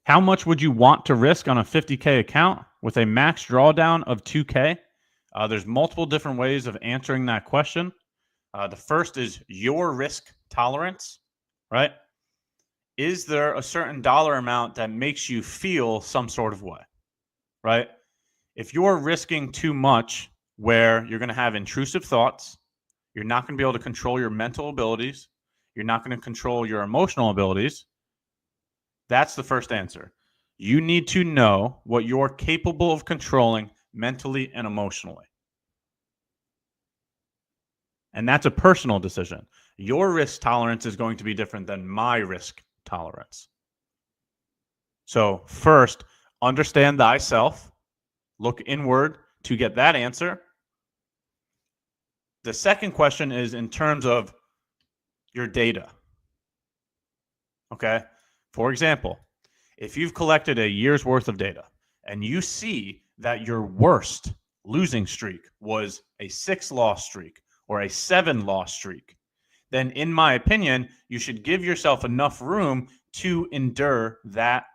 How much would you want to risk on a 50K account with a max drawdown of 2K? There's multiple different ways of answering that question. The first is your risk tolerance, right? Is there a certain dollar amount that makes you feel some sort of way, right? If you're risking too much where you're going to have intrusive thoughts, you're not going to be able to control your mental abilities, you're not going to control your emotional abilities, that's the first answer. You need to know what you're capable of controlling mentally and emotionally. And that's a personal decision. Your risk tolerance is going to be different than my risk tolerance. So, first, understand thyself, look inward to get that answer. The second question is in terms of your data. Okay. For example, if you've collected a year's worth of data and you see that your worst losing streak was a 6-loss streak or a 7-loss streak, then in my opinion, you should give yourself enough room to endure that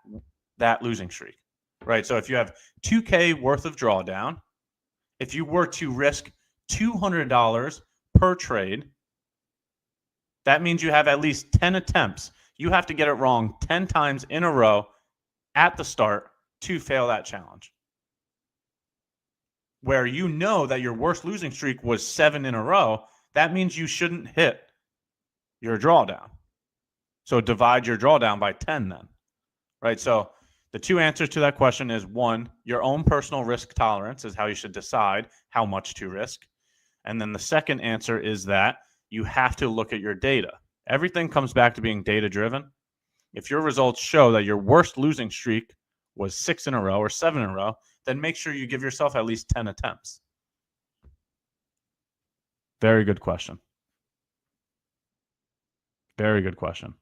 losing streak, right? So if you have 2K worth of drawdown, if you were to risk $200 per trade, that means you have at least 10 attempts. You have to get it wrong 10 times in a row at the start to fail that challenge. Where you know that your worst losing streak was 7 in a row, that means you shouldn't hit your drawdown. So divide your drawdown by 10 then, right? So the two answers to that question is one, your own personal risk tolerance is how you should decide how much to risk. And then the second answer is that you have to look at your data. Everything comes back to being data driven. If your results show that your worst losing streak was 6 in a row or 7 in a row, then make sure you give yourself at least 10 attempts. Very good question. Very good question.